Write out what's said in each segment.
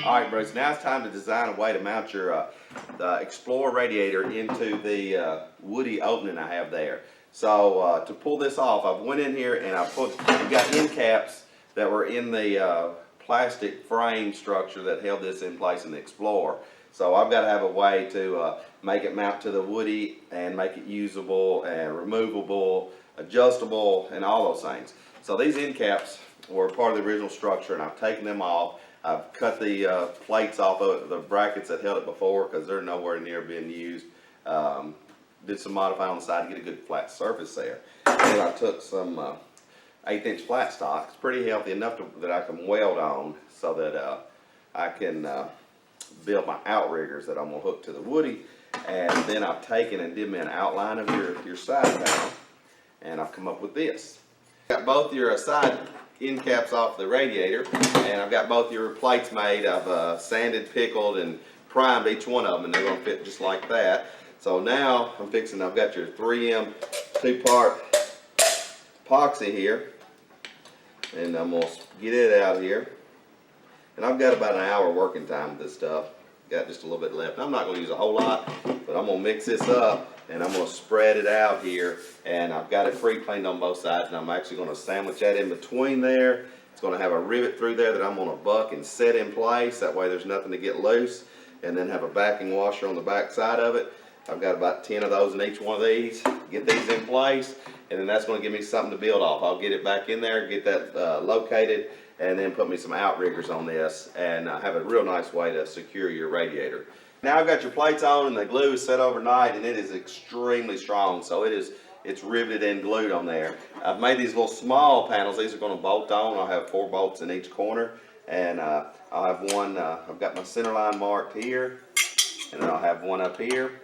Alright, Bruce, now it's time to design a way to mount your Explorer radiator into the Woodie opening I have there. So to pull this off, I went in here and I've got end caps that were in the plastic frame structure that held this in place in the Explorer. So I've got to have a way to make it mount to the Woodie and make it usable and removable, adjustable, and all those things. So these end caps were part of the original structure, and I've taken them off. I've cut the plates off of the brackets that held it before because they're nowhere near being used. Did some modifying on the side to get a good flat surface there. Then I took some 1/8" flat stock. It's pretty healthy enough that I can weld on so that I can build my outriggers that I'm going to hook to the Woodie. And then I've taken and did me an outline of your side panel, and I've come up with this. Got both your side end caps off the radiator, and I've got both your plates made. I've sanded, pickled, and primed each one of them, and they're going to fit just like that. So now I've got your 3M 2-part epoxy here, and I'm going to get it out here. And I've got about an hour working time with this stuff. Got just a little bit left. I'm not going to use a whole lot, but I'm going to mix this up and I'm going to spread it out here. And I've got it pre-cleaned on both sides, and I'm actually going to sandwich that in between there. It's going to have a rivet through there that I'm going to buck and set in place. That way there's nothing to get loose. And then have a backing washer on the back side of it. I've got about 10 of those in each one of these. Get these in place, and then that's going to give me something to build off. I'll get it back in there, get that located, and then put me some outriggers on this, and have a real nice way to secure your radiator. Now I've got your plates on, and the glue is set overnight, and it is extremely strong, so it's riveted and glued on there. I've made these little small panels. These are going to bolt on. I'll have 4 bolts in each corner, and I'll have one. I've got my center line marked here, and then I'll have one up here,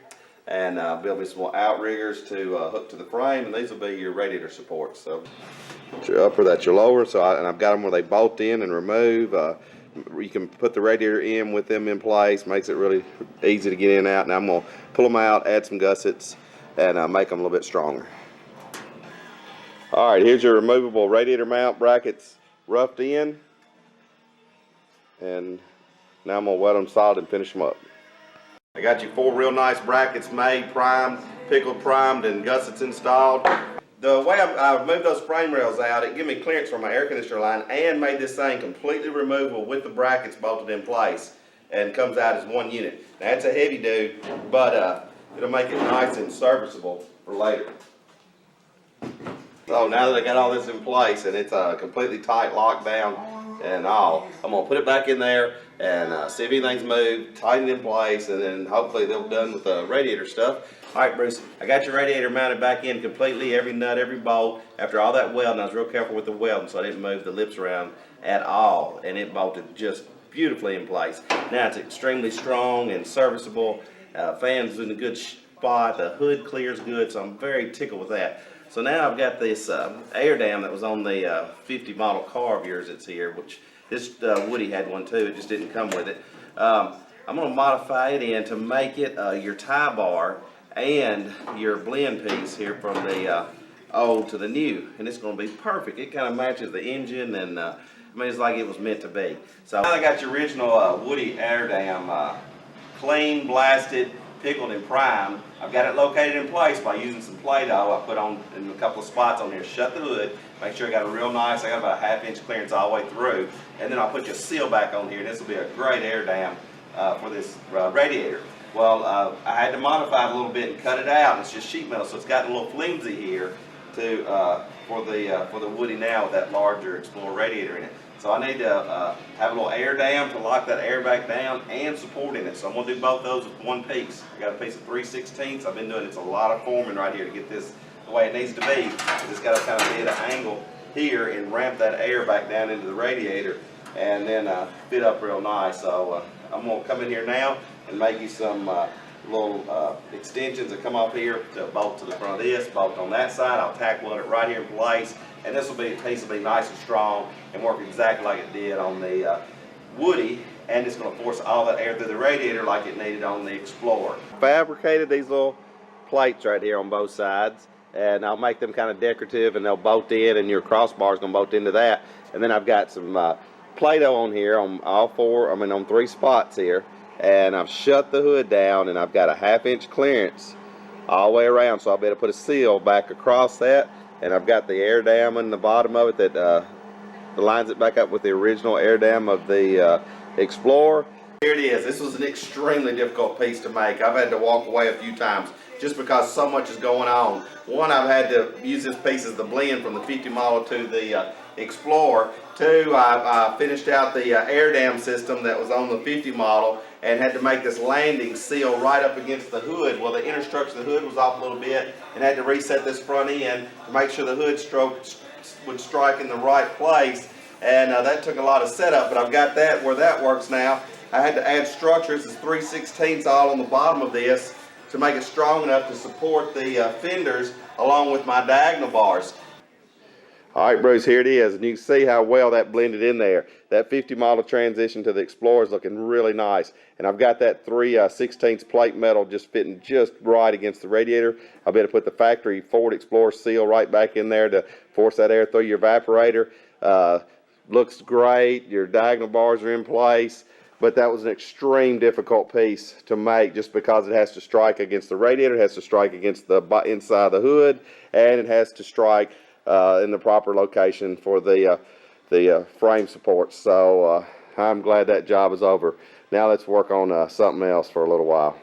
and build me some more outriggers to hook to the frame, and these will be your radiator supports. So that's your upper, that's your lower. So I've got them where they bolt in and remove. You can put the radiator in with them in place. Makes it really easy to get in and out. Now I'm going to pull them out, add some gussets, and make them a little bit stronger. All right, here's your removable radiator mount brackets roughed in, and now I'm going to wet them solid and finish them up. I got you 4 real nice brackets made, primed, pickled, primed, and gussets installed. The way I've moved those frame rails out, it gave me clearance from my air conditioner line and made this thing completely removable with the brackets bolted in place, and comes out as one unit. Now it's a heavy dude, but it'll make it nice and serviceable for later. So now that I got all this in place and it's completely tight, locked down and all, I'm going to put it back in there and see if anything's moved, tighten it in place, and then hopefully they'll be done with the radiator stuff. Alright Bruce, I got your radiator mounted back in completely, every nut, every bolt. After all that welding, I was real careful with the welding so I didn't move the lips around at all, and it bolted just beautifully in place. Now it's extremely strong and serviceable. Fans in a good spot, the hood clears good, so I'm very tickled with that. So now I've got this air dam that was on the 50 model car of yours that's here, which this Woodie had one too, it just didn't come with it. I'm going to modify it in to make it your tie bar and your blend piece here from the old to the new, and it's going to be perfect. It kind of matches the engine, and I mean, it's like it was meant to be. So now I got your original Woodie air dam clean, blasted, pickled, and primed. I've got it located in place by using some Play-Doh. I put on in a couple of spots on here, shut the hood, make sure I got a real nice, I got about a 1/2 inch clearance all the way through, and then I'll put your seal back on here, and this will be a great air dam for this radiator. Well, I had to modify it a little bit and cut it out. It's just sheet metal, so it's got a little flimsy here for the Woodie now with that larger Explorer radiator in it. So I need to have a little air dam to lock that air back down and support in it. So I'm going to do both those with one piece. I got a piece of 3/16. I've been doing it's a lot of forming right here to get this the way it needs to be. It's got to kind of be at an angle here and ramp that air back down into the radiator, and then fit up real nice. So I'm going to come in here now and make you some little extensions that come off here to bolt to the front of this, bolt on that side. I'll tack weld it right here in place, and this piece will be nice and strong and work exactly like it did on the Woodie, and it's going to force all that air through the radiator like it needed on the Explorer. Fabricated these little plates right here on both sides, and I'll make them kind of decorative, and they'll bolt in, and your crossbar is going to bolt into that. And then I've got some Play-Doh on here on all four, on 3 spots here, and I've shut the hood down, and I've got a 1/2 inch clearance all the way around, so I'll be able to put a seal back across that, and I've got the air dam in the bottom of it that lines it back up with the original air dam of the Explorer. Here it is. This was an extremely difficult piece to make. I've had to walk away a few times just because so much is going on. One, I've had to use this piece as the blend from the 50 model to the Explorer. Two, I finished out the air dam system that was on the 50 model and had to make this landing seal right up against the hood. Well, the inner structure of the hood was off a little bit, and had to reset this front end to make sure the hood stroke would strike in the right place, and that took a lot of setup, but I've got that where that works now. I had to add structure. This is 3/16 all on the bottom of this to make it strong enough to support the fenders along with my diagonal bars. Alright, Bruce, here it is, and you can see how well that blended in there. That 50 model transition to the Explorer is looking really nice, and I've got that 3/16 plate metal just fitting just right against the radiator. I'll be able to put the factory Ford Explorer seal right back in there to force that air through your evaporator. Looks great, your diagonal bars are in place, but that was an extreme difficult piece to make just because it has to strike against the radiator, it has to strike against the inside of the hood, and it has to strike in the proper location for the frame supports. So I'm glad that job is over. Now let's work on something else for a little while.